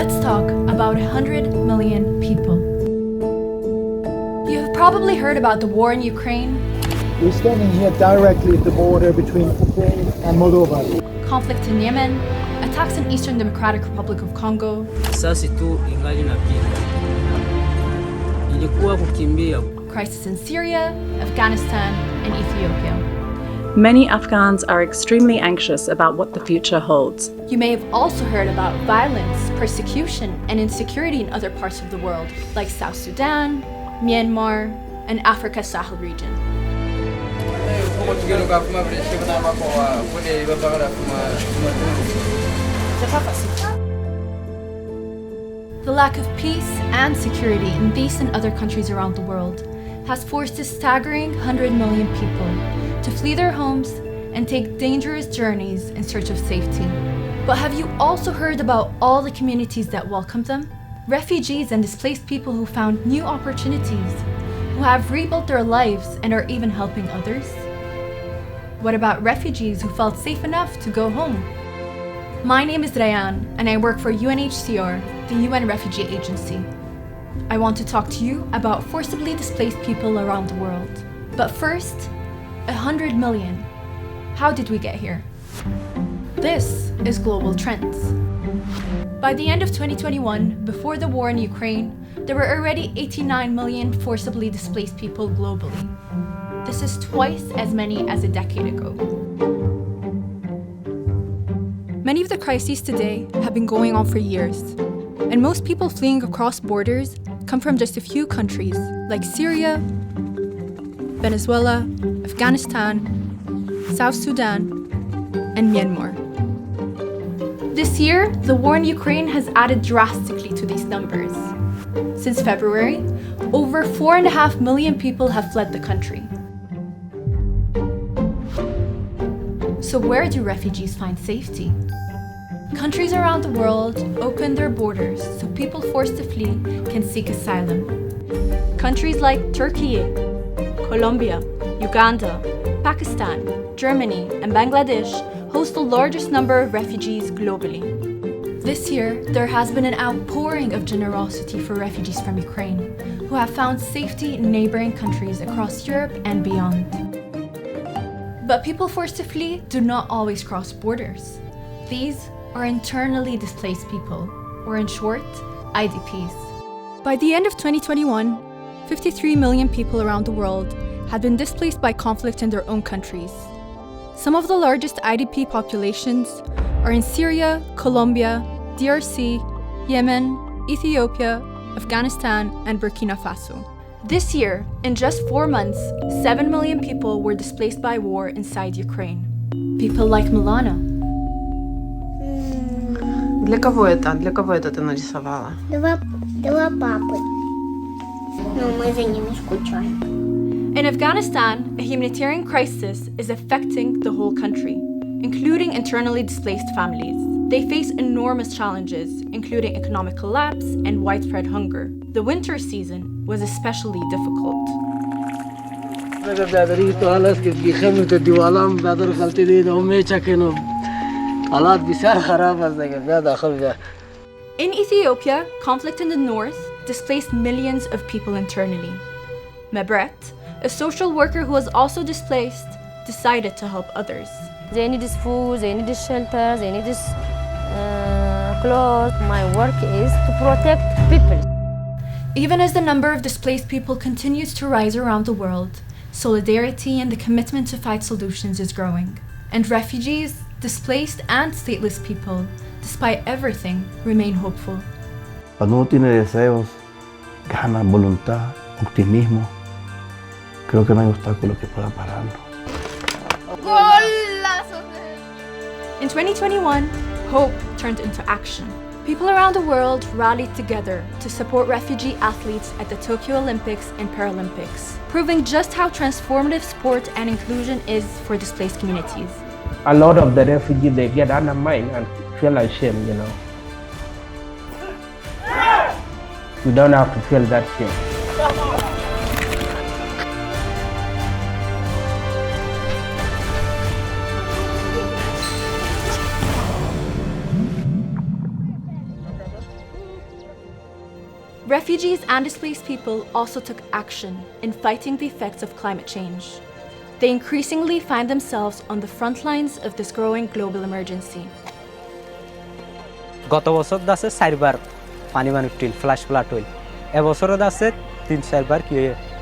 let's talk about 100 million people. You have probably heard about the war in Ukraine, We're standing here directly at the border between Ukraine and Moldova. conflict in Yemen, attacks in Eastern Democratic Republic of Congo, Sasa tu ingali napita. Ilikuwa kukimbia. crisis in Syria, Afghanistan, and Ethiopia. Many Afghans are extremely anxious about what the future holds. You may have also heard about violence, persecution, and insecurity in other parts of the world, like South Sudan, Myanmar, and Africa's Sahel region. The lack of peace and security in these and other countries around the world has forced a staggering 100 million people to flee their homes and take dangerous journeys in search of safety. But have you also heard about all the communities that welcomed them? Refugees and displaced people who found new opportunities, who have rebuilt their lives and are even helping others? What about refugees who felt safe enough to go home? My name is Rayan, and I work for UNHCR, the UN Refugee Agency. I want to talk to you about forcibly displaced people around the world. But first, 100 million. How did we get here? This is Global Trends. By the end of 2021, before the war in Ukraine, there were already 89 million forcibly displaced people globally. This is twice as many as a decade ago. Many of the crises today have been going on for years, and most people fleeing across borders come from just a few countries like Syria, Venezuela, Afghanistan, South Sudan, and Myanmar. This year, the war in Ukraine has added drastically to these numbers. Since February, over 4.5 million people have fled the country. So where do refugees find safety? Countries around the world open their borders so people forced to flee can seek asylum. Countries like Turkey, Colombia, Uganda, Pakistan, Germany, and Bangladesh host the largest number of refugees globally. This year, there has been an outpouring of generosity for refugees from Ukraine, who have found safety in neighboring countries across Europe and beyond. But people forced to flee do not always cross borders. These are internally displaced people, or in short, IDPs. By the end of 2021, 53 million people around the world had been displaced by conflict in their own countries. Some of the largest IDP populations are in Syria, Colombia, DRC, Yemen, Ethiopia, Afghanistan, and Burkina Faso. This year, in just 4 months, 7 million people were displaced by war inside Ukraine. People like Milana. Для кого это? Для кого это ты нарисовала? Два папы. Но мы за ними скучаем. In Afghanistan, a humanitarian crisis is affecting the whole country, including internally displaced families. They face enormous challenges, including economic collapse and widespread hunger. The winter season was especially difficult. In Ethiopia, conflict in the north displaced millions of people internally. Mebret, a social worker who was also displaced, decided to help others. They need this food, they need this shelter, they need this clothes. My work is to protect people. Even as the number of displaced people continues to rise around the world, solidarity and the commitment to find solutions is growing. And refugees, displaced and stateless people, despite everything, remain hopeful. Cuando uno tiene deseos, ganas, voluntad, optimismo, creo que no hay obstáculo que pueda pararlo. In 2021, hope turned into action. People around the world rallied together to support refugee athletes at the Tokyo Olympics and Paralympics, proving just how transformative sport and inclusion is for displaced communities. A lot of the refugees, they get undermined and feel ashamed, you know. You don't have to feel that shame. Refugees and displaced people also took action in fighting the effects of climate change. They increasingly find themselves on the front lines of this growing global emergency. গত বছর দাসে 4 বার পানি twill flash flood হইল এবছরও দাসে 3-4 বার কি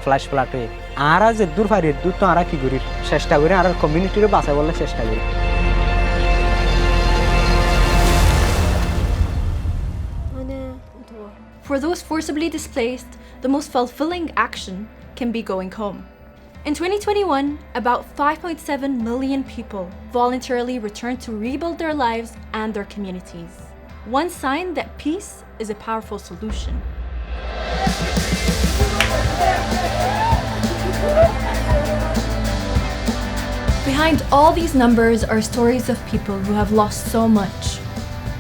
flash flood হইল আর আজ দূর ফারির দূর তো আরা কি করি চেষ্টা করি আর কমিউনিটিরে বাঁচাই বলে চেষ্টা করি For those forcibly displaced, the most fulfilling action can be going home. In 2021, about 5.7 million people voluntarily returned to rebuild their lives and their communities. One sign that peace is a powerful solution. Behind all these numbers are stories of people who have lost so much,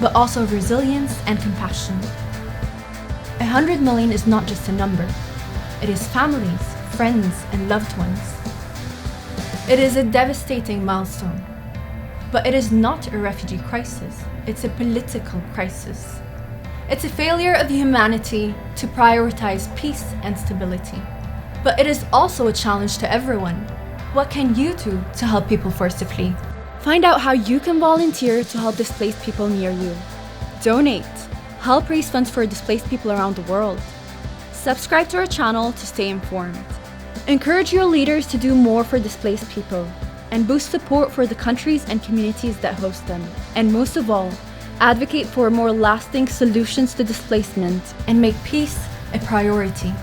but also resilience and compassion. 100 million is not just a number. It is families, friends, and loved ones. It is a devastating milestone. But it is not a refugee crisis. It's a political crisis. It's a failure of humanity to prioritize peace and stability. But it is also a challenge to everyone. What can you do to help people forced to flee? Find out how you can volunteer to help displaced people near you. Donate. Help raise funds for displaced people around the world. Subscribe to our channel to stay informed. Encourage your leaders to do more for displaced people and boost support for the countries and communities that host them. And most of all, advocate for more lasting solutions to displacement and make peace a priority.